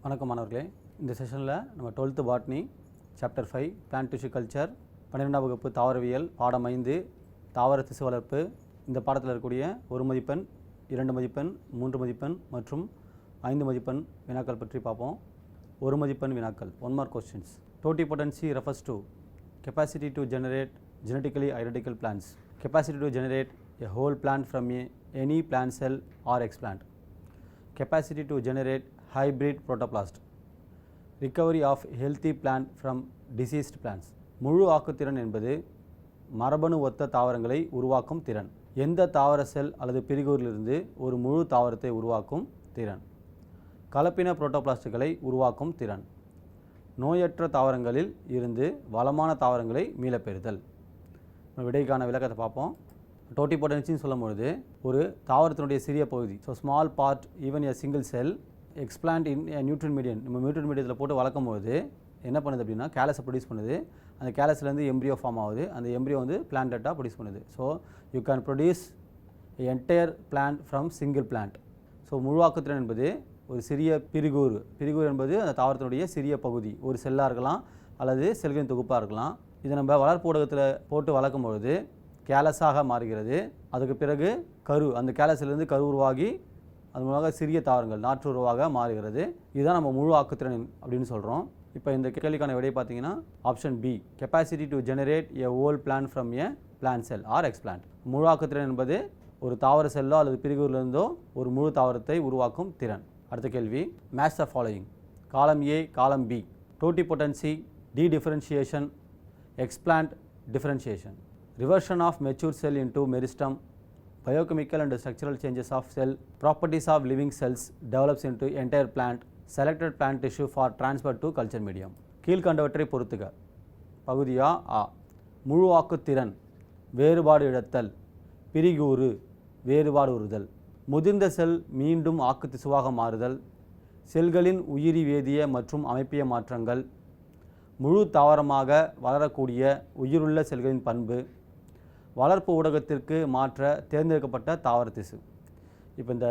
வணக்கம் மாணவர்களே, இந்த செஷனில் நம்ம 12th botany chapter 5 plant tissue culture 12ஆம் வகுப்பு தாவரவியல் பாடம் 5 தாவர திசு வளர்ப்பு இந்த பாடத்தில் இருக்கக்கூடிய 1 மதிப்பெண் 2 மதிப்பெண் 3 மதிப்பெண் மற்றும் 5 மதிப்பெண் வினாக்கள் பற்றி பார்ப்போம். 1 மதிப்பெண் வினாக்கள் 1 mark questions. Totipotency refers to capacity to generate genetically identical plants, capacity to generate a whole plant from any plant cell or explant, capacity to generate hybrid protoplast, recovery of healthy plant from diseased plants. முழு ஆக்குத்திறன் என்பது மரபணு ஒத்த தாவரங்களை உருவாக்கும் திறன். எந்த தாவர செல் அல்லது பிரிகூரிலிருந்து ஒரு முழு தாவரத்தை உருவாக்கும் திறன். கலப்பின புரோட்டோபிளாஸ்டுகளை உருவாக்கும் திறன். நோயற்ற தாவரங்களில் இருந்து வளமான தாவரங்களை மீளப்பெறுதல். விடைக்கான விளக்கத்தை பார்ப்போம். டோட்டிபோட்டன்சின்னு சொல்லும்பொழுது ஒரு தாவரத்தினுடைய சிறிய பகுதி, so small part even a single cell explant in neutron medium, நம்ம நியூட்ரன் மீடியத்தில் போட்டு வளர்க்கும் போது என்ன பண்ணுது அப்படின்னா கேலஸை ப்ரொடியூஸ் பண்ணுது. அந்த கேலஸ்லேருந்து எம்ப்ரியோ ஃபார்ம் ஆகுது. அந்த எம்ப்ரியோ வந்து பிளான்டட்டாக ப்ரொடியூஸ் பண்ணுது. So you can produce entire plant from single plant. So முழுவாக்குத்திறன் என்பது ஒரு சிறிய பிரிகூறு என்பது அந்த தாவரத்தினுடைய சிறிய பகுதி, ஒரு செல்லாக இருக்கலாம் அல்லது செல்களின் தொகுப்பாக இருக்கலாம். இதை நம்ம வளர்ப்பு ஊடகத்தில் போட்டு வளர்க்கும் பொழுது கேலஸாக மாறுகிறது. அதுக்கு பிறகு கரு, அந்த கேலஸிலிருந்து கரு உருவாகி அது மூலமாக சிறிய தாவரங்கள் நாற்று உருவாக மாறுகிறது. இதுதான் நம்ம முழு ஆக்குத்திறன் அப்படின்னு சொல்கிறோம். இப்போ இந்த கேள்விக்கான விடை பார்த்தீங்கன்னா option B, capacity to generate a whole plant from a plant cell or explant. முழு ஆக்குத்திறன் என்பது ஒரு தாவர செல்லோ அல்லது பிரிகூரிலிருந்தோ ஒரு முழு தாவரத்தை உருவாக்கும் திறன். அடுத்த கேள்வி, match the following. Column A, column B. Totipotency, dedifferentiation, explant differentiation, reversion of mature cell into meristem, biochemical and structural changes of cell, properties of living cells develops into entire plant, selected plant tissue for transfer to culture medium. கீழ்கண்டவற்றை பொறுத்துக. பகுதியா ஆ, முழு ஆக்குத்திறன், வேறுபாடு இழத்தல், பிரிகூறு, வேறுபாடு உறுதல், முதிர்ந்த செல் மீண்டும் ஆக்கு திசுவாக மாறுதல், செல்களின் உயிரி வேதிய மற்றும் அமைப்பிய மாற்றங்கள், முழு தாவரமாக வளரக்கூடிய உயிருள்ள செல்களின் பண்பு, வளர்ப்பு ஊடகத்திற்கு மாற்ற தேர்ந்தெடுக்கப்பட்ட தாவர திசு. இப்போ இந்த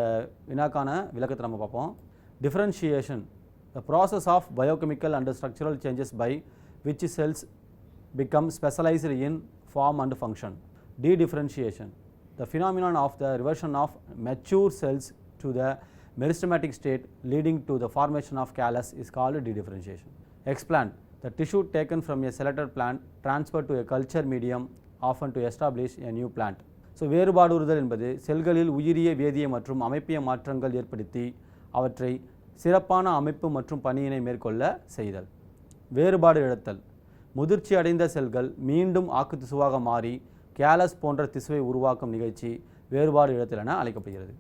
வினாக்கான விளக்கத்தை நம்ம பார்ப்போம். Differentiation, the process of biochemical and structural changes by which cells become specialised in form and function. Dedifferentiation, the phenomenon of the reversion of mature cells to the meristematic state leading to the formation of callus is called dedifferentiation. Explant, the tissue taken from a selected plant transferred to a culture medium often to establish a new plant. So வேறுபாடுறுதல் என்பது செல்களில் உயிரிய வேதிய மற்றும் அமைப்பிய மாற்றங்கள் ஏற்படுத்தி அவற்றை சிறப்பான அமைப்பு மற்றும் பணியினை மேற்கொள்ள செய்தல். வேறுபாடு இழத்தல், முதிர்ச்சி அடைந்த செல்கள் மீண்டும் ஆக்கு திசுவாக மாறி கேலஸ் போன்ற திசுவை உருவாக்கும் நிகழ்ச்சி வேறுபாடு இழத்தல் என அழைக்கப்படுகிறது.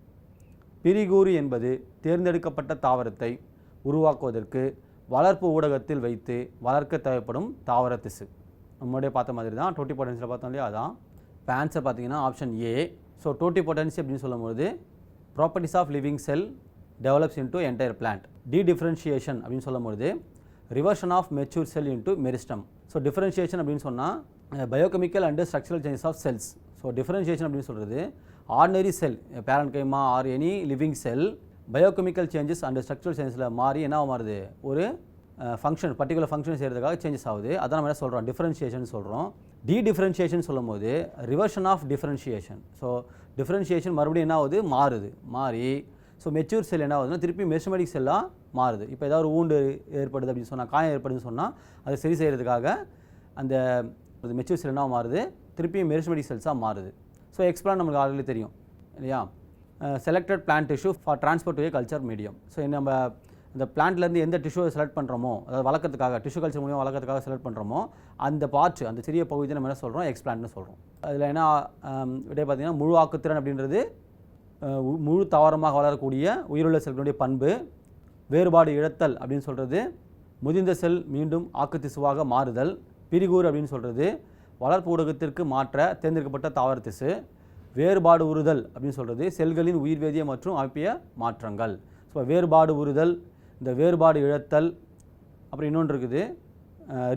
பிரிகூறு என்பது தேர்ந்தெடுக்கப்பட்ட தாவரத்தை உருவாக்குவதற்கு வளர்ப்பு ஊடகத்தில் வைத்து வளர்க்க தேவைப்படும் தாவர திசு. நம்மளுடைய பார்த்த மாதிரி தான் டோட்டிபோட்டன்சியில் பார்த்தோம் இல்லையா, அதான். இப்போ ஆன்சர் பார்த்தீங்கன்னா ஆப்ஷன் ஏ. ஸோ டோட்டிபோட்டன்சி அப்படின்னு சொல்லும்போது properties of living cell develops into entire plant. Dedifferentiation அப்படின்னு சொல்லும்போது reversion of mature cell into meristem. So differentiation அப்படின்னு சொன்னால் biochemical and structural changes of cells. So differentiation அப்படின்னு சொல்கிறது ordinary cell, parenchyma or any living cell biochemical changes and structural சேஞ்சஸில் மாறி என்ன மாறுது, ஒரு ஃபங்க்ஷன் பர்டிகுலர் ஃபங்க்ஷன் செய்கிறதுக்காக சேஞ்சஸ் ஆகுது. அதான் நம்ம என்ன சொல்கிறோம், டிஃபரன்ஷியேஷன் சொல்கிறோம். டி டிஃபரன்ஷியேஷன் சொல்லும் போது reversion of differentiation. So differentiation மறுபடியும் என்ன ஆகுது, மாறி ஸோ மெச்சூர் செல் என்ன ஆகுதுன்னா திருப்பி மெரிஸ்டமேட்டிக் செல்லாக மாறுது. இப்போ ஏதாவது ஒரு ஊண்டு ஏற்படுது அப்படின்னு சொன்னால், காயம் ஏற்படுதுன்னு சொன்னால் அதை சரி செய்கிறதுக்காக அந்த மெச்சூர் செல் என்ன மாறுது, திருப்பி மெரிஸ்டமேட்டிக் செல்ஸாக மாறுது. ஸோ எக்ஸ்பிளான் நம்மளுக்கு ஆல்ரெடி தெரியும் இல்லையா. Selected plant tissue for transfer to A culture medium. So நம்ம இந்த பிளான்ட்லேருந்து எந்த டிஷ்யூவை செலக்ட் பண்ணுறோமோ, அதாவது வளர்க்கறதுக்காக டிஷ்யூ கல்ச்சர் மூலியம் வளர்க்கறதுக்காக செலக்ட் பண்ணுறோமோ அந்த பார்ட், அந்த சிறிய பகுதியை நம்ம என்ன சொல்கிறோம், எக்ஸ்பிளான்ட்னு சொல்கிறோம். அதில் என்ன விட பார்த்தீங்கன்னா முழு ஆக்குத்திறன் அப்படின்றது முழு தாவரமாக வளரக்கூடிய உயிருள்ள செல்களுடைய பண்பு. வேறுபாடு இழத்தல் அப்படின்னு சொல்கிறது முதிர்ந்த செல் மீண்டும் ஆக்கு திசுவாக மாறுதல். பிரிகூறு அப்படின்னு சொல்கிறது வளர்ப்பு ஊடகத்திற்கு மாற்ற தேர்ந்தெடுக்கப்பட்ட தாவர திசு. வேறுபாடு உறுதல் அப்படின்னு சொல்கிறது செல்களின் உயிர் வேதிய மற்றும் அமைப்பிய மாற்றங்கள். ஸோ வேறுபாடு உறுதல், இந்த வேறுபாடு இழத்தல், அப்புறம் இன்னொன்று இருக்குது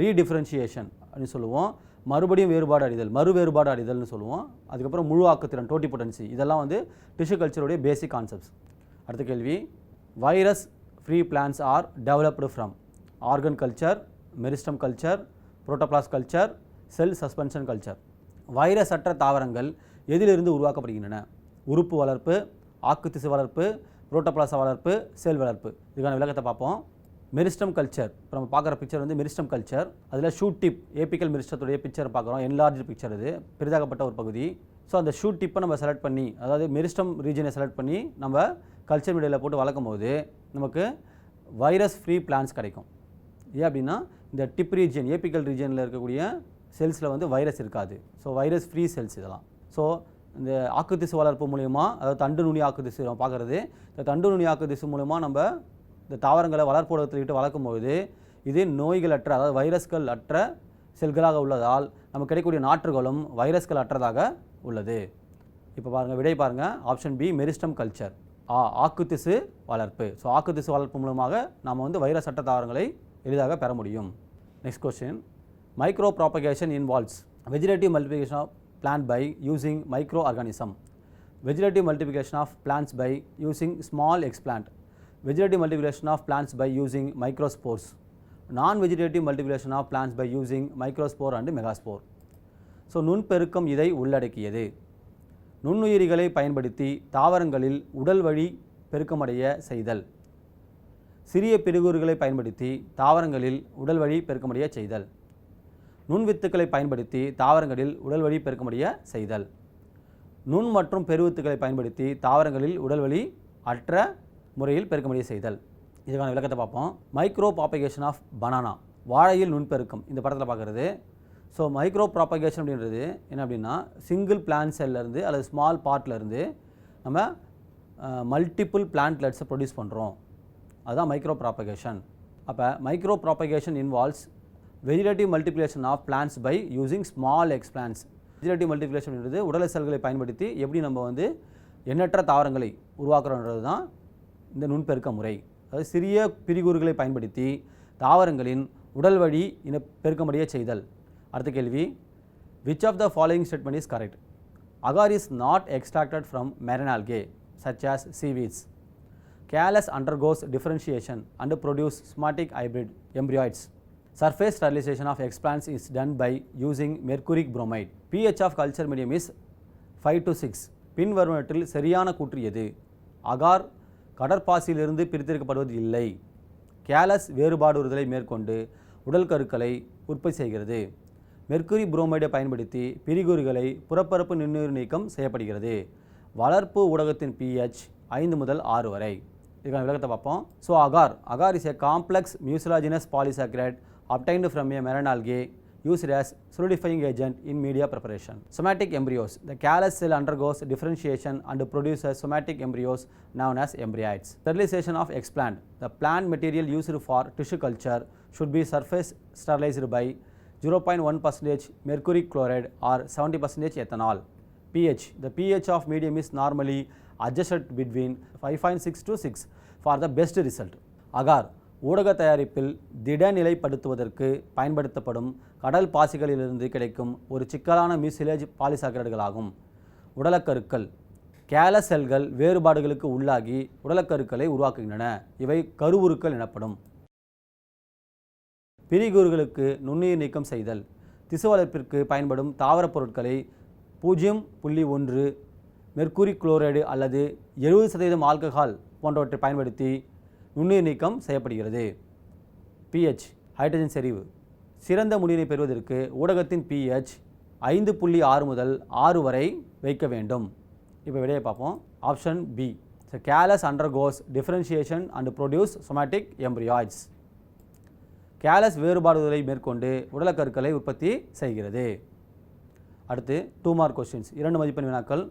ரீடிஃபரன்ஷியேஷன் அப்படின்னு சொல்லுவோம். மறுபடியும் வேறுபாடு அடைதல், மறு வேறுபாடு அடைதல்னு சொல்லுவோம். அதுக்கப்புறம் முழு ஆக்குத்திறன் டோட்டிபோட்டன்சி. இதெல்லாம் வந்து டிஷ்யூ கல்ச்சருடைய பேசிக் கான்செப்ட்ஸ். அடுத்த கேள்வி, virus free plants are developed from organ culture, meristem culture, protoplast culture, cell suspension culture. Virus அற்ற தாவரங்கள் எதிலிருந்து உருவாக்கப்படுகின்றன? உறுப்பு வளர்ப்பு, ஆக்குத்திசு வளர்ப்பு, புரோட்டோபிளாச வளர்ப்பு, செல் வளர்ப்பு. இதுக்கான விளக்கத்தை பார்ப்போம். மெரிஸ்டம் கல்ச்சர், இப்போ நம்ம பார்க்குற பிக்சர் வந்து மெரிஸ்டம் கல்ச்சர். அதில் ஷூட் டிப் ஏபிக்கல் மெரிஸ்டத்துடைய பிக்சர் பார்க்குறோம். என்லார்ஜ் பிக்சர், இது பெரிதாகப்பட்ட ஒரு பகுதி. ஸோ அந்த ஷூட் டிப்பை நம்ம செலக்ட் பண்ணி, அதாவது மெரிஸ்டம் ரீஜனை செலக்ட் பண்ணி நம்ம கல்ச்சர் மீடியாவில் போட்டு வளர்க்கும் போது நமக்கு வைரஸ் ஃப்ரீ பிளான்ஸ் கிடைக்கும். ஏன் அப்படின்னா இந்த டிப் ரீஜன், ஏபிக்கல் ரீஜனில் இருக்கக்கூடிய செல்ஸில் வந்து வைரஸ் இருக்காது. ஸோ வைரஸ் ஃப்ரீ செல்ஸ் இதெல்லாம். ஸோ இந்த ஆக்குத்திசு வளர்ப்பு மூலயமா, அதாவது தண்டு நுனி ஆக்குத்திசு நம்ம பார்க்குறது, இந்த தண்டு நுனி ஆக்குத்திசு மூலமாக நம்ம இந்த தாவரங்களை வளர்ப்போடத்துக்கிட்டு வளர்க்கும்போது இது நோய்கள் அற்ற, அதாவது வைரஸ்கள் அற்ற செல்களாக உள்ளதால் நமக்கு கிடைக்கக்கூடிய நாற்றுகளும் வைரஸ்கள் அற்றதாக உள்ளது. இப்போ பாருங்கள், விடை பாருங்கள். Option B meristem culture. ஆக்குத்திசு வளர்ப்பு. ஸோ ஆக்குத்திசு வளர்ப்பு மூலமாக நாம் வந்து வைரஸ் அற்ற தாவரங்களை எளிதாக பெற முடியும். Next question. Micropropagation involves vegetative multiplication of plant by using microorganism. Vegetative multiplication of plants by using small explant. Vegetative multiplication of plants by using microspores. Non-vegetative multiplication of plants by using microspore and megaspore. So நுண்பெருக்கம் இதை உள்ளடக்கியது. நுண்ணுயிரிகளை பயன்படுத்தி தாவரங்களில் உடல் வழி பெருக்கமடைய செய்தல். சிறிய பிரிகுறுகளை பயன்படுத்தி தாவரங்களில் உடல் வழி பெருக்கமடைய செய்தல். நுண்வித்துக்களை பயன்படுத்தி தாவரங்களில் உடல் வழி பெருக்கமடைய செய்தல். நுண் மற்றும் பெருவித்துக்களை பயன்படுத்தி தாவரங்களில் உடல் வழி அற்ற முறையில் பெருக்கமடைய செய்தல். இதுக்கான விளக்கத்தை பார்ப்போம். மைக்ரோ ப்ராபகேஷன் ஆஃப் பனானா, வாழையில் நுண்பெருக்கம் இந்த படத்தில் பார்க்குறது. ஸோ மைக்ரோ ப்ராபகேஷன் அப்படின்றது என்ன அப்படின்னா, சிங்கிள் பிளான்ட் செல்லேருந்து அல்லது ஸ்மால் பார்ட்லேருந்து நம்ம மல்டிபிள் பிளான்ட்லெட்ஸை ப்ரொடியூஸ் பண்ணுறோம். அதுதான் மைக்ரோ ப்ராபகேஷன். அப்போ micropropagation involves vegetative multiplication of plants by using small explants. Vegetative multiplication என்பது உடல் செல்களை பயன்படுத்தி எப்படி நம்ம வந்து எண்ணற்ற தாவரங்களை உருவாக்குறோன்றது தான் இந்த நுண்பெருக்க முறை. அதாவது சிறிய பிரிகுறுகளை பயன்படுத்தி தாவரங்களின் உடல் வழி பெருக்கமடைய செய்தல். அடுத்த கேள்வி. Which of the following statement is correct? agar is not extracted from marine algae such as seaweeds. Callus undergoes differentiation and produce somatic hybrid embryoids. Surface sterilization of explants is done by using mercuric bromide. pH of culture medium is 5 to 6. பின்வருவனற்றில் சரியான கூற்று எது? Agar கடற்பாசியிலிருந்து பிரித்தெடுக்கப்படுவது இல்லை. Callus வேறுபாடுறுதலை மேற்கொண்டு உடல் கருக்களை உற்பத்தி செய்கிறது. Mercury புரோமைடை பயன்படுத்தி பிரிகுறிகளை புறப்பரப்பு நுண்ணுயிர் நீக்கம் செய்யப்படுகிறது. வளர்ப்பு ஊடகத்தின் pH 5 முதல் 6 வரை. இதுக்கான விளக்கத்தை பார்ப்போம். So agar is a complex mucilaginous polysaccharide obtained from a marine algae used as solidifying agent in media preparation. Somatic embryos. The callus cell undergoes differentiation and produces somatic embryos known as embryoids. Sterilization of explant. The plant material used for tissue culture should be surface sterilized by 0.1% mercury chloride or 70% ethanol. pH. The pH of medium is normally adjusted between 5.6 to 6 for the best result. agar ஊடக தயாரிப்பில் திடநிலைப்படுத்துவதற்கு பயன்படுத்தப்படும் கடல் பாசிகளிலிருந்து கிடைக்கும் ஒரு சிக்கலான mucilage பாலிசாக்கரைடுகளாகும். உடலக்கருக்கள். Callus செல்கள் வேறுபாடுகளுக்கு உள்ளாகி உடலக்கருக்களை உருவாக்குகின்றன. இவை கருவுருக்கள் எனப்படும். பிரிகுறுகளுக்கு நுண்ணுயிர் நீக்கம் செய்தல். திசு வளர்ப்பிற்கு பயன்படும் தாவரப் பொருட்களை 0.1 மெர்க்குரி குளோரைடு அல்லது 70% ஆல்கஹால் போன்றவற்றை பயன்படுத்தி நுண்ணுயிர் நீக்கம் செய்யப்படுகிறது. pH ஹைட்ரஜன் செறிவு. சிறந்த முடிவினை பெறுவதற்கு ஊடகத்தின் pH 5.6 முதல் 6 வரை வைக்க வேண்டும். இப்போ விடையை பார்ப்போம். Option B. Callus undergoes differentiation and produce somatic embryoids. Callus வேறுபாடுகளை மேற்கொண்டு உடலக்கருக்களை உற்பத்தி செய்கிறது. அடுத்து 2 மார்க் கொஸ்டின்ஸ், 2 மதிப்பெண் வினாக்கள்.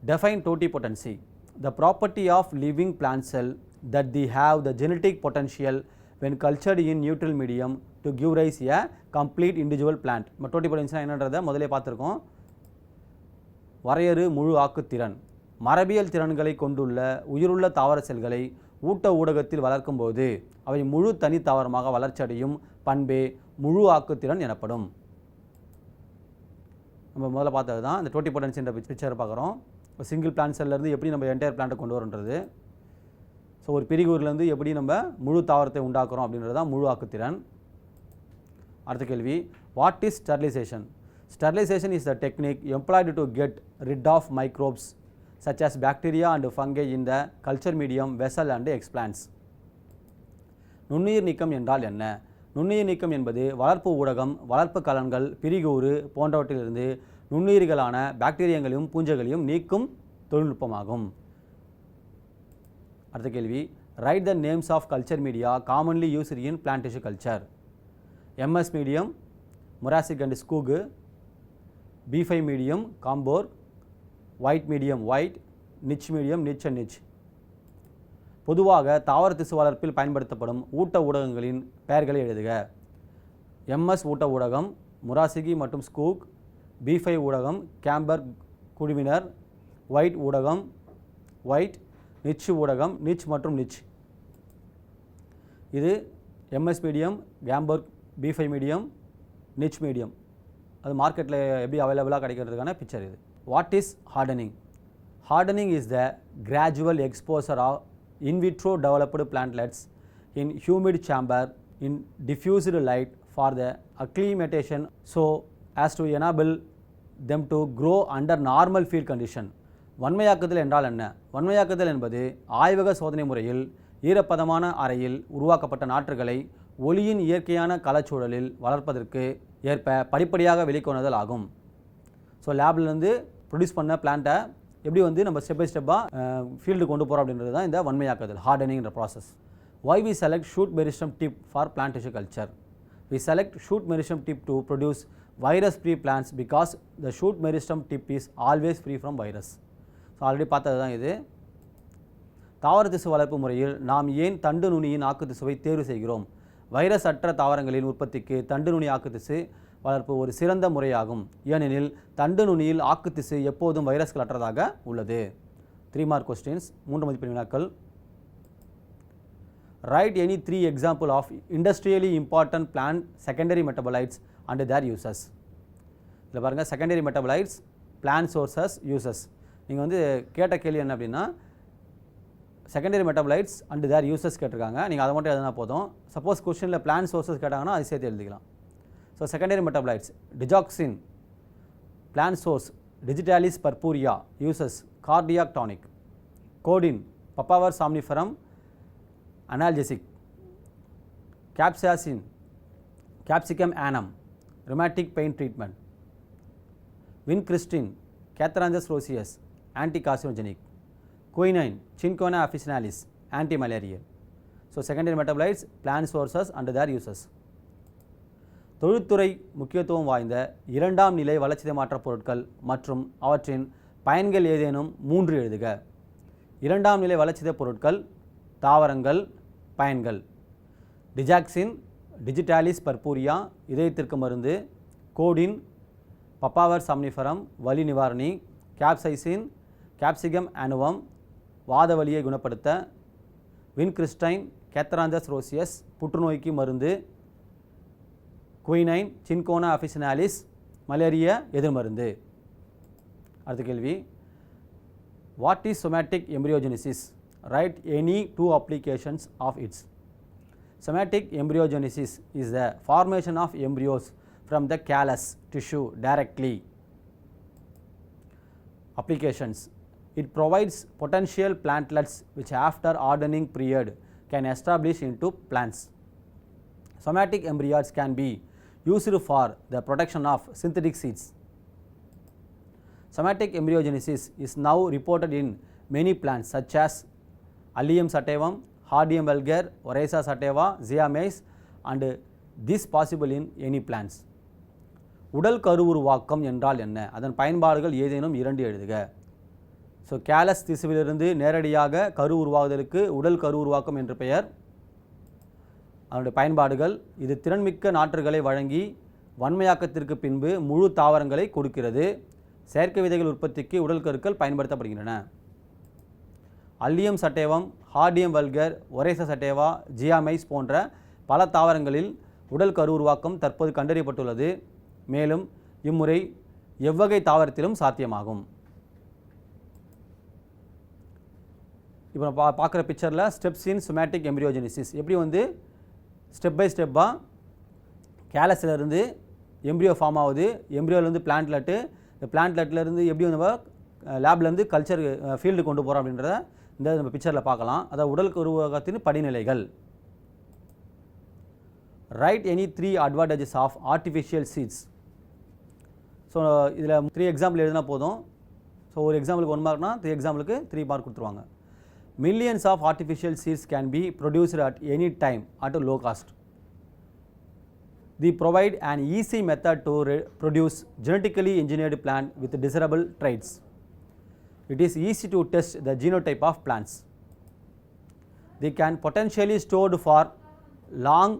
Define totipotency. The property of living plant cell that they have the genetic potential when cultured in neutral medium to give rise a complete individual plant. totipotency என்னன்றதை முதலே பார்த்துருக்கோம். வரையறு முழு ஆக்குத்திறன். மரபியல் திறன்களை கொண்டுள்ள உயிருள்ள தாவர செல்களை ஊட்ட ஊடகத்தில் வளர்க்கும் போது அவை முழு தனி தாவரமாக வளர்ச்சியடையும் பண்பே முழு ஆக்குத்திறன் எனப்படும். நம்ம முதல்ல பார்த்தது தான் இந்த டோட்டிபோட்டன்சி என்ற பிக்சர் பார்க்குறோம். சிங்கிள் பிளான்ட் செல்லேருந்து எப்படி நம்ம என்டையர் பிளான்ட்டை கொண்டு வரோன்றது. ஸோ ஸோ ஒரு பிரிகூர்லேருந்து எப்படி நம்ம முழு தாவரத்தை உண்டாக்குறோம் அப்படின்றது தான் முழு ஆக்குத்திறன். அடுத்த கேள்வி, what is sterilisation? Sterilization is the technique employed to get rid of microbes such as bacteria and fungi in the culture medium, vessel and explants. நுண்ணுயிர் நீக்கம் என்றால் என்ன? நுண்ணுயிர் நீக்கம் என்பது வளர்ப்பு ஊடகம், வளர்ப்பு கலன்கள், பிரிகூறு போன்றவற்றிலிருந்து நுண்ணுயிர்களான பாக்டீரியங்களையும் பூஞ்சைகளையும் நீக்கும் தொழில்நுட்பமாகும். அடுத்த கேள்வி, write the names of culture media commonly used in plant tissue culture. MS medium Murashige and Skoog, B5 medium Gamborg, White medium White, Nitsch medium Nitsch and Nitsch. பொதுவாக தாவர திசு வளர்ப்பில் பயன்படுத்தப்படும் ஊட்ட ஊடகங்களின் பெயர்களை எழுதுக. MS ஊட்ட ஊடகம் முராசிகி மற்றும் ஸ்கூக், B5 ஊடகம் கேம்பர்க் குழுவினர், ஒயிட் ஊடகம் ஒயிட், நிச் ஊடகம் நிச் மற்றும் நிச். இது MS medium, Gamborg, B5 medium, Nitsch medium. அது மார்க்கெட்டில் எப்படி அவைலபிளாக கிடைக்கிறதுக்கான பிக்சர் இது. What is hardening? Hardening is the gradual exposure of in vitro developed plantlets in humid chamber in diffused light for the acclimatation so as to enable them to grow under normal field condition. வன்மையாக்குதல் என்றால் என்ன? வன்மையாக்குதல் என்பது ஆய்வக சோதனை முறையில் ஈரப்பதமான அறையில் உருவாக்கப்பட்ட நாற்றுகளை ஒளியின் இயற்கையான களச்சூழலில் வளர்ப்பதற்கு ஏற்ப படிப்படியாக வெளிக்கொணர்தல் ஆகும். ஸோ லேப்லேருந்து ப்ரொடியூஸ் பண்ண பிளான்ட்டை எப்படி வந்து நம்ம ஸ்டெப் பை ஸ்டெப்பாக ஃபீல்டு கொண்டு போகிறோம் அப்படின்றது தான் இந்த வன்மையாக்குதல், ஹார்டனிங்ன்ற process. Why we select shoot meristem tip for plant tissue culture? We select shoot meristem tip to produce virus-free plants because the shoot meristem tip is always free from virus. So already பார்த்தது தான் இது. தாவர திசு வளர்ப்பு முறையில் நாம் ஏன் தண்டு நுனியின் ஆக்குத்திசுவை தேர்வு செய்கிறோம்? வைரஸ் அற்ற தாவரங்களின் உற்பத்திக்கு தண்டு நுனி ஆக்குத்திசு வளர்ப்பு ஒரு சிறந்த முறையாகும். ஏனெனில் தண்டு நுனியில் ஆக்குத்திசு எப்போதும் வைரஸ்கள் அற்றதாக உள்ளது. 3 மார்க் கொஸ்டின்ஸ், 3 மதிப்பெண் வினாக்கள். Write any 3 example of industrially important plant secondary metabolites and their uses. இதில் பாருங்கள், secondary metabolites, plant sources, uses. நீங்கள் வந்து கேட்ட கேள்வி என்ன அப்படின்னா secondary metabolites and their uses கேட்டிருக்காங்க. நீங்கள் அதை மட்டும் எழுதினா போதும். சப்போஸ் கொஸ்டினில் பிளான்ட் சோர்சஸ் கேட்டாங்கன்னா அது சேர்த்து எழுதிக்கலாம். So secondary metabolites, digoxin, plant source Digitalis purpurea, uses cardiac tonic. Codeine, Papaver somniferum analgesic. Capsaicin, Capsicum annuum, rheumatic pain treatment. Vincristine, Catharanthus roseus, anti carcinogenic. Quinine, Cinchona officinalis, anti malarial. So secondary metabolites, plant sources and their uses. தொழில்துறை முக்கியத்துவம் வாய்ந்த 2ஆம் நிலை வளர்சிதை மாற்றப் பொருட்கள் மற்றும் அவற்றின் பயன்கள் ஏதேனும் 3 எழுதுக. 2ஆம் நிலை வளர்சிதை பொருட்கள், தாவரங்கள், பயன்கள். டிஜாக்சின், டிஜிட்டாலிஸ் பர்பூரியா, இதயத்திற்கு மருந்து. கோடின், பப்பாவர் சாம்னிஃபரம், வலி நிவாரணி. கேப்சைசின், கேப்சிகம் ஆனுவம், வாத வலியை குணப்படுத்த. வின்கிறிஸ்டைன், கேத்தராஞ்சஸ் ரோசியஸ், புற்றுநோய்க்கு மருந்து. குயினைன், சின்கோனா அஃபிசினாலிஸ், மலேரியா எதிர்மருந்து. அடுத்த கேள்வி, what is somatic embryogenesis? Write any 2 applications of its. Somatic embryogenesis is the formation of embryos from the callus tissue directly. Applications: it provides potential plantlets which after hardening period can establish into plants. Somatic embryos can be used for the production of synthetic seeds. Somatic embryogenesis is now reported in many plants such as Allium sativum, Hardium vulgar, Oryza sativa, Zea mays, and this possible in any plants. உடல் கருவுருவாக்கம் என்றால் என்ன? அதன் பயன்பாடுகள் ஏதேனும் 2 எழுதுக. So callus திசுவிலிருந்து நேரடியாக கரு உருவாகுதலுக்கு உடல் கரு உருவாக்கம் என்று பெயர். அதனுடைய பயன்பாடுகள்: இது திறன்மிக்க நாற்றுகளை வழங்கி வன்மையாக்கத்திற்கு பின்பு முழு தாவரங்களை கொடுக்கிறது. செயற்கை விதைகள் உற்பத்திக்கு உடல் கருக்கள் பயன்படுத்தப்படுகின்றன. அல்லியம் சட்டேவம், ஹார்டியம் வல்கர், ஒரேசா சட்டேவா, ஜியாமைஸ் போன்ற பல தாவரங்களில் உடல் கரு உருவாக்கம் தற்போது கண்டறியப்பட்டுள்ளது. மேலும் இம்முறை எவ்வகை தாவரத்திலும் சாத்தியமாகும். இப்போ பார்க்குற பிக்சரில் ஸ்டெப்ஸ் இன் சொமேட்டிக் எம்ப்ரியோஜெனிசிஸ் எப்படி வந்து ஸ்டெப் பை ஸ்டெப்பாக கேலஸ்லேருந்து எம்ப்ரியோ ஃபார்ம் ஆகுது, எம்ப்ரியோலேருந்து பிளான்ட்லெட்டு, இந்த பிளான்ட்லெட்லேருந்து எப்படி வந்து நம்ம லேப்லேருந்து கல்ச்சர் ஃபீல்டு கொண்டு போகிறோம் அப்படின்றத இந்த நம்ம பிக்சரில் பார்க்கலாம். அதாவது உடல் உருவாக்கத்தின் படிநிலைகள். Write any 3 advantages of artificial seeds. So இதில் 3 எக்ஸாம்பிள் எழுதினா போதும். ஸோ ஒரு எக்ஸாம்பிளுக்கு 1 மார்க்னா 3 எக்ஸாம்பிளுக்கு 3 மார்க் கொடுத்துருவாங்க. Millions of artificial seeds can be produced at any time at low cost. They provide an easy method to produce genetically engineered plant with desirable traits. It is easy to test the genotype of plants. They can potentially stored for long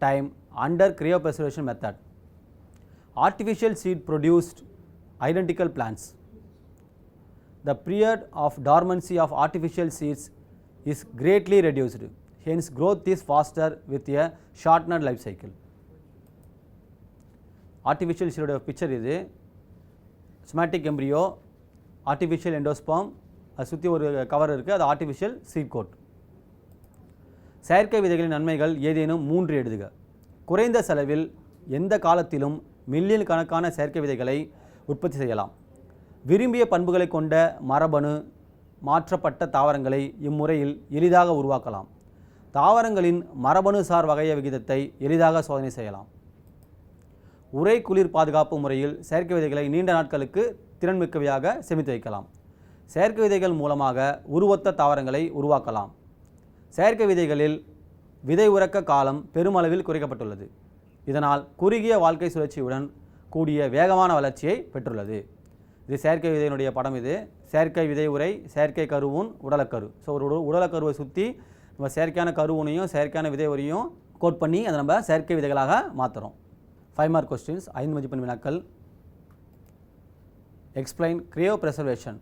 time under cryopreservation method. Artificial seed produced identical plants. The period of dormancy of artificial seeds is greatly reduced. Hence, growth is faster with a shortened life cycle. Artificial சீடோட picture இது. Somatic embryo, artificial endosperm, அது சுற்றி ஒரு cover இருக்குது, அது artificial seat code. செயற்கை விதைகளின் நன்மைகள் ஏதேனும் 3 எழுதுக. குறைந்த செலவில் எந்த காலத்திலும் மில்லியன் கணக்கான செயற்கை விதைகளை உற்பத்தி செய்யலாம். விரும்பிய பண்புகளை கொண்ட மரபணு மாற்றப்பட்ட தாவரங்களை இம்முறையில் எளிதாக உருவாக்கலாம். தாவரங்களின் மரபணுசார் வகைய விகிதத்தை எளிதாக சோதனை செய்யலாம். உரை குளிர் பாதுகாப்பு முறையில் செயற்கை விதைகளை நீண்ட நாட்களுக்கு திறன்மிக்கவையாக சேமித்து வைக்கலாம். செயற்கை விதைகள் மூலமாக உருவொத்த தாவரங்களை உருவாக்கலாம். செயற்கை விதைகளில் விதை உறக்க காலம் பெருமளவில் குறைக்கப்பட்டுள்ளது. இதனால் குறுகிய வாழ்க்கை சுழற்சியுடன் கூடிய வேகமான வளர்ச்சியை பெற்றுள்ளது. இது செயற்கை விதையினுடைய படம். இது செயற்கை விதை உரை, செயற்கை கருவூன், உடலக்கரு. ஸோ ஒரு உடலக்கருவை சுற்றி நம்ம செயற்கையான கருவூனையும் செயற்கையான விதை உரையும் கோட் பண்ணி அதை நம்ம செயற்கை விதைகளாக மாற்றுறோம். 5 மார்க் கொஸ்டின்ஸ், 5 மதிப்பெண் வினாக்கள். Explain கிரியோ preservation.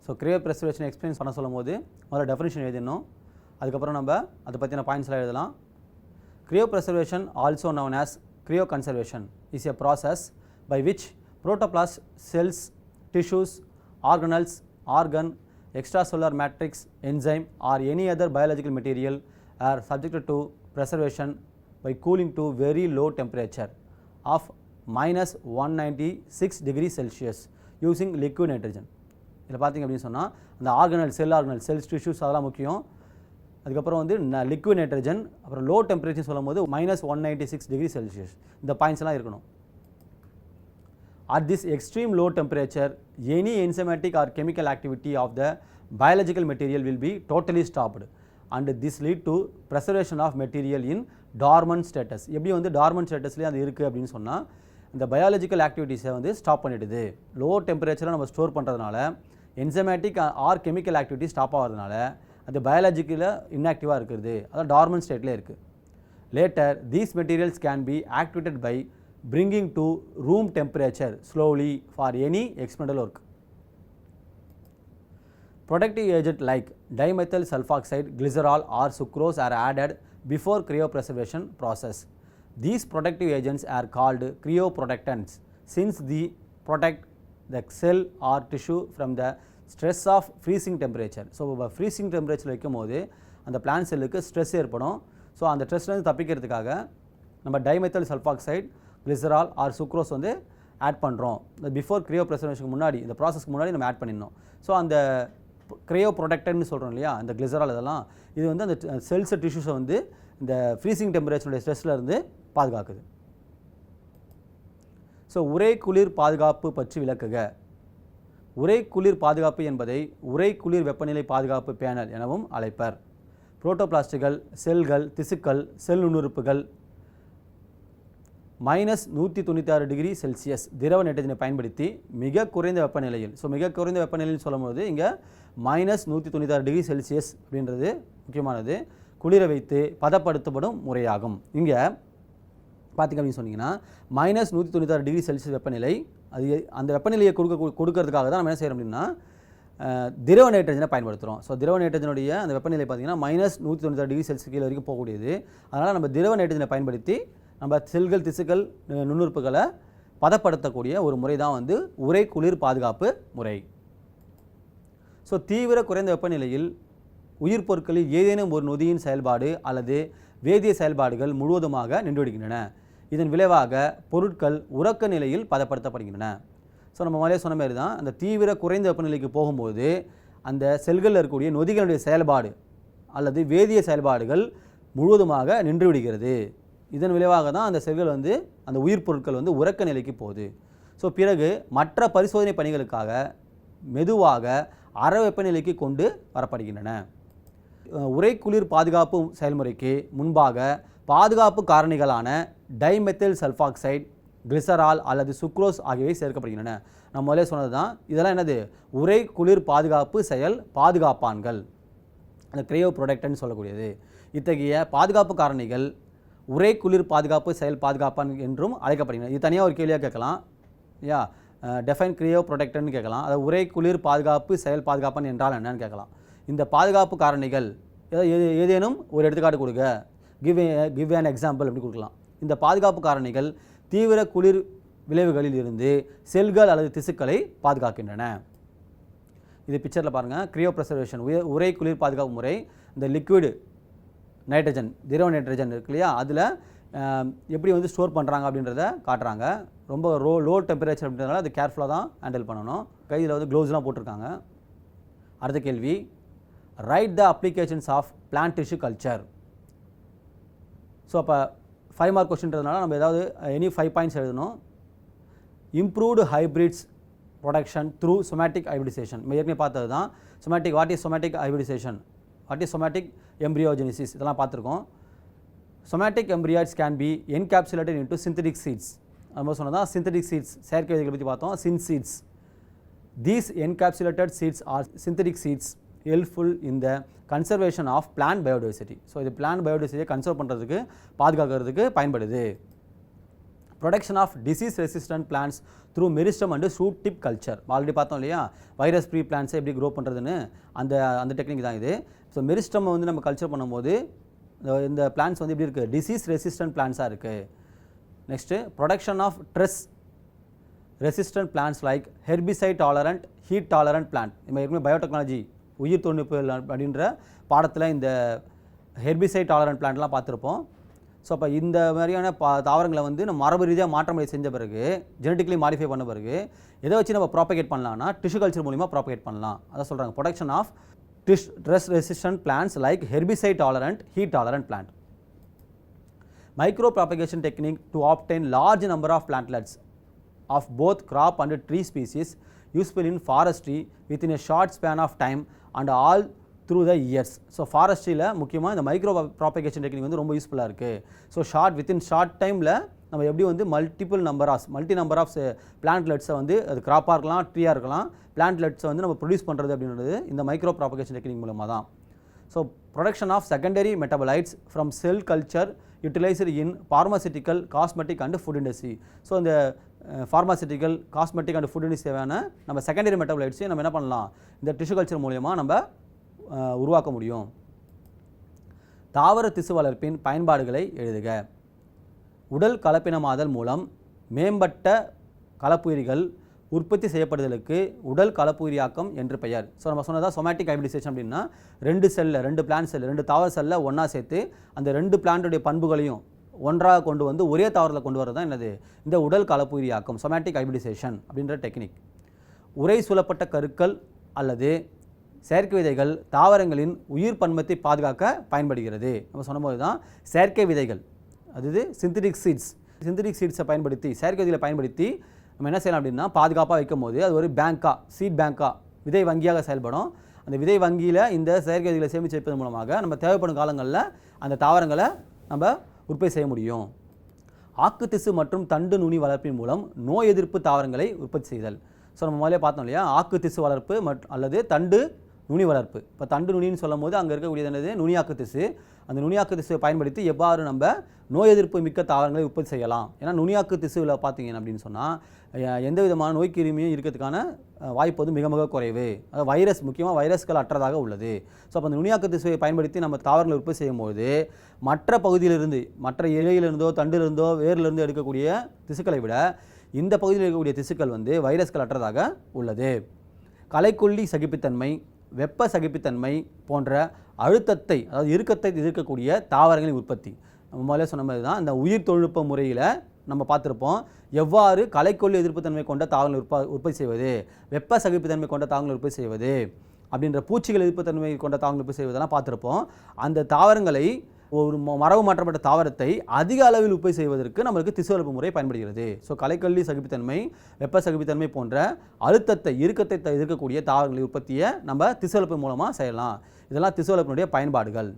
So கிரியோ preservation explain பண்ண சொல்லும் போது முதல்ல டெஃபினிஷன் எழுதிடணும். அதுக்கப்புறம் நம்ம அதை பற்றின பாயிண்ட்ஸ்லாம் எழுதலாம். Cryopreservation, also known as cryoconservation, is a process by which protoplast cells, tissues, organelles, organ, extracellular matrix, enzyme or any other biological material are subjected to preservation by cooling to very low temperature of -196 degrees Celsius using liquid nitrogen. இதில் பார்த்திங்க அப்படின்னு சொன்னால் அந்த organelle, cells, tissues அதெல்லாம் முக்கியம். அதுக்கப்புறம் வந்து liquid nitrogen, அப்புறம் லோ டெம்பரேச்சர் சொல்லும் போது -196 degree Celsius. இந்த பாயிண்ட்ஸ்லாம் இருக்கணும். At this extreme low temperature, any enzymatic or chemical activity of the biological material will be totally stopped and this lead to preservation of material in dormant status. எப்படி வந்து டார்மன்ட் ஸ்டேட்டஸ்லேயே அது இருக்குது அப்படின்னு சொன்னால் இந்த பயாலஜிக்கல் ஆக்டிவிட்டீஸை வந்து ஸ்டாப் பண்ணிடுது. லோ டெம்பரேச்சரில் நம்ம ஸ்டோர் பண்ணுறதுனால enzymatic or chemical activity stop ஆகிறதுனால அது பயாலஜிக்கலில் இன்ஆக்டிவாக இருக்குது, அதாவது டார்மன்ட் ஸ்டேட்லேயே இருக்குது. Later these materials can be activated by bringing to room temperature slowly for any experimental work. Protective agent like dimethyl sulfoxide, glycerol or sucrose are added before cryopreservation process. These protective agents are called cryoprotectants since they protect the cell or tissue from the stress of freezing temperature. So freezing temperature வைக்கும்போது அந்த plant செல்லுக்கு stress ஏற்படும். So அந்த ஸ்ட்ரெஸ்லேருந்து தப்பிக்கிறதுக்காக நம்ம டைமெத்தல் sulphoxide, glycerol R sucrose வந்து add பண்ணுறோம். இந்த before கிரியோ ப்ரெசர்வேஷனுக்கு முன்னாடி, இந்த ப்ராசஸ்க்கு முன்னாடி நம்ம ஆட் பண்ணிடணும். ஸோ அந்த கிரியோ ப்ரொடெக்டர்னு சொல்கிறோம் இல்லையா, இந்த கிளிசரால் இதெல்லாம் இது வந்து அந்த செல்ஸ் டிஷ்யூஸை வந்து இந்த ஃப்ரீசிங் டெம்பரேச்சருடைய ஸ்ட்ரெஸ்ஸில் இருந்து பாதுகாக்குது. ஸோ உரை குளிர் பாதுகாப்பு பற்றி விளக்குக. உரை குளிர் பாதுகாப்பு என்பதை உரை குளிர் வெப்பநிலை பாதுகாப்பு பேனல் எனவும் அழைப்பர். புரோட்டோபிளாஸ்டுகள், செல்கள், திசுக்கள், செல் நுண்ணுறுப்புகள் -196 டிகிரி செல்சியஸ் திரவ நைட்ரஜனை பயன்படுத்தி மிக குறைந்த வெப்பநிலையில், ஸோ மிக குறைந்த வெப்பநிலையில் சொல்லும்போது இங்கே -196 டிகிரி செல்சியஸ் அப்படின்றது முக்கியமானது, குளிர வைத்து பதப்படுத்தப்படும் முறையாகும். இங்கே பார்த்திங்க அப்படின்னு சொன்னீங்கன்னா -196 டிகிரி செல்சியஸ் வெப்பநிலை, அது அந்த வெப்பநிலையை கொடுக்கறதுக்காக தான் நம்ம என்ன செய்கிறோம் அப்படின்னா திரவ நைட்ரஜனை பயன்படுத்துகிறோம். ஸோ திரவ நைட்ரஜனுடைய அந்த வெப்பநிலை பார்த்திங்கன்னா -196 டிகிரி செல்சியஸ் கீழே வரைக்கும் போகக்கூடியது. அதனால் நம்ம திரவ நைட்ரஜனை பயன்படுத்தி நம்ம செல்கள், திசுக்கள், நுண்ணுறுப்புகளை பதப்படுத்தக்கூடிய ஒரு முறை தான் வந்து உரை குளிர் பாதுகாப்பு முறை. ஸோ தீவிர குறைந்த வெப்பநிலையில் உயிர் பொருட்களில் ஏதேனும் ஒரு நொதியின் செயல்பாடு அல்லது வேதிய செயல்பாடுகள் முழுவதுமாக நின்றுவிடுகின்றன. இதன் விளைவாக பொருட்கள் உறக்க நிலையில் பதப்படுத்தப்படுகின்றன. ஸோ நம்ம முதலே சொன்ன மாதிரி தான், அந்த தீவிர குறைந்த வெப்பநிலைக்கு போகும்போது அந்த செல்களில் இருக்கக்கூடிய நொதிகளுடைய செயல்பாடு அல்லது வேதிய செயல்பாடுகள் முழுவதுமாக நின்று விடுகிறது. இதன் விளைவாக தான் அந்த செல்கள் வந்து அந்த உயிர் பொருட்கள் வந்து உறக்க நிலைக்கு போகுது. ஸோ பிறகு மற்ற பரிசோதனை பணிகளுக்காக மெதுவாக அற வெப்பநிலைக்கு கொண்டு வரப்படுகின்றன. உறைக்குளிர் பாதுகாப்பு செயல்முறைக்கு முன்பாக பாதுகாப்பு காரணிகளான டைமெத்தில் சல்ஃபாக்சைடு, கிளிசரால் அல்லது சுக்ரோஸ் ஆகியவை சேர்க்கப்படுகின்றன. நம்ம முதலே சொன்னது தான், இதெல்லாம் என்னது, உறை குளிர் பாதுகாப்பு செயல் பாதுகாப்பான்கள், அந்த கிரையோ ப்ரொடக்டன்னு சொல்லக்கூடியது. இத்தகைய பாதுகாப்பு காரணிகள் உறை குளிர் பாதுகாப்பு செயல் பாதுகாப்பான் என்றும் அழைக்கப்படுகின்றன. இது தனியாக ஒரு கேள்வியாக கேட்கலாம். டெஃபைன் கிரையோ ப்ரொடக்டர்னு கேட்கலாம். அதாவது உறை குளிர் பாதுகாப்பு செயல் பாதுகாப்பான் என்றால் என்னன்னு கேட்கலாம். இந்த பாதுகாப்பு காரணிகள் ஏதேனும் ஒரு எடுத்துக்காட்டு கொடுங்க, கிவ் an எக்ஸாம்பிள் அப்படி கொடுக்கலாம். இந்த பாதுகாப்பு காரணிகள் தீவிர குளிர் விளைவுகளில் இருந்து செல்கள் அல்லது திசுக்களை பாதுகாக்கின்றன. இது பிக்சரில் பாருங்கள். கிரியோ ப்ரிசர்வேஷன் உறை குளிர் பாதுகாப்பு முறை. இந்த லிக்விடு நைட்ரஜன், திரவ நைட்ரஜன் இருக்கு இல்லையா, அதில் எப்படி வந்து ஸ்டோர் பண்ணுறாங்க அப்படின்றத காட்டுறாங்க. ரொம்ப லோ டெம்பரேச்சர் அப்படின்றதுனால அது கேர்ஃபுல்லாக தான் ஹேண்டில் பண்ணணும். கையில் வந்து க்ளவுஸ்லாம் போட்டிருக்காங்க. அடுத்த கேள்வி, write the applications of plant tissue culture. So அப்போ 5 மார்க் கொஸ்டின்றதுனால நம்ம ஏதாவது எனி 5 பாயிண்ட்ஸ் எழுதணும். Improved hybrids production through somatic hybridization. நம்ம ஏற்கனவே பார்த்தது தான். Somatic, what is somatic hybridization, what is somatic embryogenesis, இதெல்லாம் பார்த்துருக்கோம். Somatic embryoids can be encapsulated into synthetic seeds. நம்ம சொன்னதான் சிந்தட்டிக் சீட்ஸ், செயற்கை விதைகளை பற்றி பார்த்தோம், syn seeds. These encapsulated seeds are synthetic seeds helpful in the conservation of plant biodiversity. So இது plant பயோடைவர்சிட்டியை கன்சர்வ் பண்ணுறதுக்கு, பாதுகாக்கிறதுக்கு பயன்படுது. Production of disease resistant plants through meristem and shoot tip culture. Already பார்த்தோம் இல்லையா, வைரஸ் ஃப்ரீ பிளான்ட்ஸை எப்படி grow பண்ணுறதுன்னு, அந்த டெக்னிக் தான் இது. ஸோ மெரிஸ்டம் வந்து நம்ம கல்ச்சர் பண்ணும்போது இந்த பிளான்ட்ஸ் வந்து எப்படி இருக்குது, டிசீஸ் ரெசிஸ்டன்ட் பிளான்ட்ஸாக இருக்குது. Next production of stress resistant plants like herbicide tolerant, heat tolerant plant. நம்ம ஏற்கனவே பயோடெக்னாலஜி உயிர் தொழில்நுட்ப அப்படின்ற பாடத்தில் இந்த ஹெர்பிசைட் டாலரண்ட் பிளான்ட்லாம் பார்த்துருப்போம். ஸோ அப்போ இந்த மாதிரியான தாவரங்களை வந்து நம்ம மரபு ரீதியாக மாற்றம் செஞ்ச பிறகு, ஜெனட்டிக்கலி மாடிஃபை பண்ண பிறகு எதை வச்சு நம்ம ப்ராபகேட் பண்ணலாம்னா டிஷ்யூ கல்ச்சர் மூலிமா ப்ராபகேட் பண்ணலாம். அதான் சொல்கிறாங்க, production of stress resistant plants like herbicide tolerant, heat tolerant plant. Micro propagation technique to obtain large number of plantlets of both crop and tree species useful in forestry within a short span of time and all through the years. So forestryல முக்கியமாக இந்த micro propagation technique வந்து ரொம்ப யூஸ்ஃபுல்லாக இருக்குது. So within short டைமில் நம்ம எப்படி வந்து மல்டி நம்பர் ஆஃப் பிளான்ட்லெட்ஸை வந்து அது கிராப்பாக இருக்கலாம், ட்ரீயாக இருக்கலாம், பிளான்ட்லெட்ஸை வந்து நம்ம ப்ரொடியூஸ் பண்ணுறது அப்படின்றது இந்த மைக்ரோ ப்ராபகேஷன் டெக்னிக் மூலமாக தான். So production of secondary metabolites from cell culture utilized in pharmaceutical, cosmetic and food industry. So இந்த pharmaceutical, cosmetic and food industry தேவையான நம்ம செகண்டரி மெட்டபலைட்ஸையும் நம்ம என்ன பண்ணலாம், இந்த டிஷ்யூ கல்ச்சர் மூலமாக நம்ம உருவாக்க முடியும். தாவர திசு வளர்ப்பின் பயன்பாடுகளை எழுதுக. உடல் கலப்பினமாதல் மூலம் மேம்பட்ட கலப்புயிரிகள் உற்பத்தி செய்யப்படுதலுக்கு உடல் கலப்புயிரியாக்கம் என்று பெயர். ஸோ நம்ம சொன்னதான் சொமேட்டிக் ஹைபிரிடைசேஷன் அப்படின்னா ரெண்டு பிளான்ட் செல், 2 தாவர செல்லை ஒன்றா சேர்த்து அந்த 2 பிளான்ட்டுடைய பண்புகளையும் ஒன்றாக கொண்டு வந்து ஒரே தாவரத்தில் கொண்டு வரது தான் என்னது, இந்த உடல் கலப்புயிரியாக்கம், சொமேட்டிக் ஹைபிரிடைசேஷன் அப்படின்ற டெக்னிக். உரை சூழப்பட்ட கருக்கள் அல்லது செயற்கை விதைகள் தாவரங்களின் உயிர் பன்மத்தை பாதுகாக்க பயன்படுகிறது. நம்ம சொன்னபோது தான் செயற்கை விதைகள், அது சிந்தட்டிக் சீட்ஸை பயன்படுத்தி, செயற்கை விதைகளை பயன்படுத்தி நம்ம என்ன செய்யலாம் அப்படின்னா பாதுகாப்பாக வைக்கும் போது அது ஒரு சீட் பேங்காக, விதை வங்கியாக செயல்படும். அந்த விதை வங்கியில் இந்த செயற்கை விதைகளை சேமித்து வைப்பதன் மூலமாக நம்ம தேவைப்படும் காலங்களில் அந்த தாவரங்களை நம்ம உற்பத்தி செய்ய முடியும். ஆக்கு திசு மற்றும் தண்டு நுனி வளர்ப்பின் மூலம் நோய் எதிர்ப்பு தாவரங்களை உற்பத்தி செய்தல். ஸோ நம்ம முதலே பார்த்தோம் இல்லையா, ஆக்கு திசு வளர்ப்பு அல்லது தண்டு நுனி வளர்ப்பு. இப்போ தண்டு நுனின்னு சொல்லும் போது அங்கே இருக்கக்கூடியது என்னது, நுனியாக்கு திசு. அந்த நுனியாக்கு திசுவை பயன்படுத்தி எவ்வாறு நம்ம நோய் எதிர்ப்பு மிக்க தாவரங்களை உற்பத்தி செய்யலாம். ஏன்னா நுனியாக்கு திசுவில் பார்த்தீங்க அப்படின்னு சொன்னால் எந்த விதமான நோய் கிருமியும் இருக்கிறதுக்கான வாய்ப்பு வந்து மிக மிக குறைவு. அதாவது முக்கியமாக வைரஸ்கள் அற்றதாக உள்ளது. ஸோ அப்போ அந்த நுனியாக்கு திசுவை பயன்படுத்தி நம்ம தாவரங்களை உற்பத்தி செய்யும்போது மற்ற பகுதியிலிருந்து, மற்ற இலையிலிருந்தோ தண்டிலிருந்தோ வேரிலிருந்து எடுக்கக்கூடிய திசுக்களை விட இந்த பகுதியில் இருக்கக்கூடிய திசுக்கள் வந்து வைரஸ்கள் அற்றதாக உள்ளது. களைக்கொல்லி சகிப்புத்தன்மை, வெப்ப சகிப்புத்தன்மை போன்ற அழுத்தத்தை, அதாவது இறுக்கத்தை எதிர்க்கக்கூடிய தாவரங்களின் உற்பத்தி. நம்ம முதல்ல சொன்ன மாதிரி தான் இந்த உயிர் தொழில்நுட்ப முறையில் நம்ம பார்த்துருப்போம், எவ்வாறு களைக்கொல்லி எதிர்ப்புத்தன்மை கொண்ட தாவரங்களை உற்பத்தி செய்வது, வெப்ப சகிப்புத்தன்மை கொண்ட தாவரங்களை உற்பத்தி செய்வது, அப்படின்ற பூச்சிகள் எதிர்ப்புத்தன்மை கொண்ட தாவரங்களை உற்பத்தி செய்வதெல்லாம் பார்த்துருப்போம். அந்த தாவரங்களை, ஒரு மரபு மாற்றப்பட்ட தாவரத்தை அதிக அளவில் உற்பத்தி செய்வதற்கு நம்மளுக்கு திசு வளர்ப்பு முறை பயன்படுகிறது. ஸோ களைக்கொல்லி சகிப்புத்தன்மை, வெப்ப சகிப்புத்தன்மை போன்ற அழுத்தத்தை, இறுக்கத்தை எதிர்க்கக்கூடிய தாவரங்களை உற்பத்தியை நம்ம திசு வளர்ப்பு மூலமாக செய்யலாம். இதெல்லாம் திசு வளர்ப்பினுடைய பயன்பாடுகள்.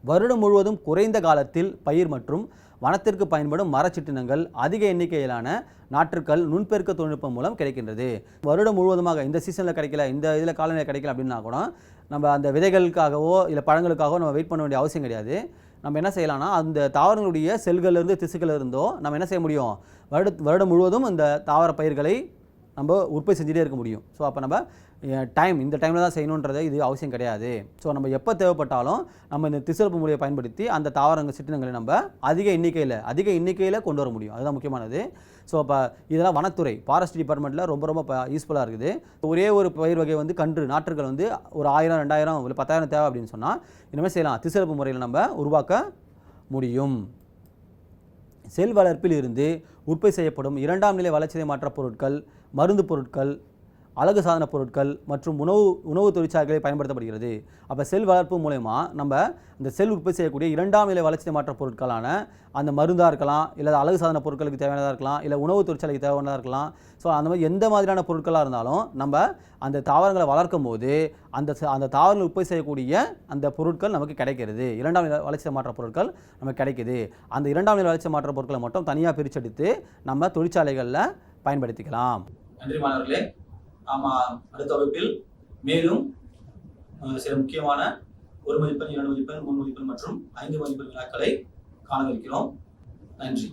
வருடம் முழுவதும் குறைந்த காலத்தில் பயிர் மற்றும் வனத்திற்கு பயன்படும் மரச்சிற்றினங்கள் அதிக எண்ணிக்கையிலான நாற்றுக்கள் நுண்பெருக்க தொழில்நுட்பம் மூலம் கிடைக்கின்றது. வருடம் முழுவதுமாக இந்த சீசனில் கிடைக்கல, இந்த இதில் காலநிலை கிடைக்கல அப்படின்னா கூட நம்ம அந்த விதைகளுக்காகவோ இல்லை பழங்களுக்காகவோ நம்ம வெயிட் பண்ண வேண்டிய அவசியம் கிடையாது. நம்ம என்ன செய்யலாம்னா, அந்த தாவரங்களுடைய செல்களிலிருந்து, திசுக்கள் இருந்தோ நம்ம என்ன செய்ய முடியும், வருடம் முழுவதும் இந்த தாவர பயிர்களை நம்ம உற்பத்தி செஞ்சுட்டே இருக்க முடியும். ஸோ அப்போ நம்ம இந்த டைமில் தான் செய்யணுன்றது இது அவசியம் கிடையாது. ஸோ நம்ம எப்போ தேவைப்பட்டாலும் நம்ம இந்த திசு வளர்ப்பு முறையை பயன்படுத்தி அந்த தாவரங்கள் சிற்றினங்களை நம்ம அதிக எண்ணிக்கையில் கொண்டு வர முடியும். அதுதான் முக்கியமானது. ஸோ அப்போ இதெல்லாம் வனத்துறை, ஃபாரஸ்ட் டிபார்ட்மெண்ட்டில் ரொம்ப யூஸ்ஃபுல்லாக இருக்குது. ஒரே ஒரு பயிர் வகை நாற்றுகள் ஒரு 1000, 2000 இல்லை 10,000 தேவை அப்படின்னு சொன்னால் இனிமேல் செய்யலாம், திசு வளர்ப்பு முறையில் நம்ம உருவாக்க முடியும். செல் வளர்ப்பில் இருந்து உற்பத்தி செய்யப்படும் 2ஆம் நிலை வளர்ச்சிதை மாற்ற பொருட்கள், மருந்து பொருட்கள், அழகு சாதன பொருட்கள் மற்றும் உணவு தொழிற்சாலைகளை பயன்படுத்தப்படுகிறது. அப்போ செல் வளர்ப்பு மூலமா நம்ம இந்த செல் உற்பத்தி செய்யக்கூடிய 2ஆம் நிலை வளர்ச்சிதை மாற்ற பொருட்களான அந்த மருந்தாக இருக்கலாம், இல்லை அழகு சாதன பொருட்களுக்கு தேவையானதாக இருக்கலாம், இல்லை உணவு தொழிற்சாலைக்கு தேவையானதாக இருக்கலாம். ஸோ அந்த மாதிரி எந்த மாதிரியான பொருட்களாக இருந்தாலும் நம்ம அந்த தாவரங்களை வளர்க்கும் போது அந்த தாவரங்கள் உற்பத்தி செய்யக்கூடிய அந்த பொருட்கள் நமக்கு கிடைக்கிறது. 2ஆம் நிலை வளர்ச்சிதை மாற்ற பொருட்கள் நமக்கு கிடைக்குது. அந்த 2ஆம் நிலை வளர்ச்சி மாற்ற பொருட்களை மட்டும் தனியாக பிரிச்செடுத்து நம்ம தொழிற்சாலைகளில் பயன்படுத்திக்கலாம். நன்றி மாணவர்களே. அடுத்த வகுப்பில் மேலும் சில முக்கியமான 1 மதிப்பெண், 2 மதிப்பெண், 3 மதிப்பெண் மற்றும் 5 மதிப்பெண் வினாக்களை காணவிருக்கிறோம். நன்றி.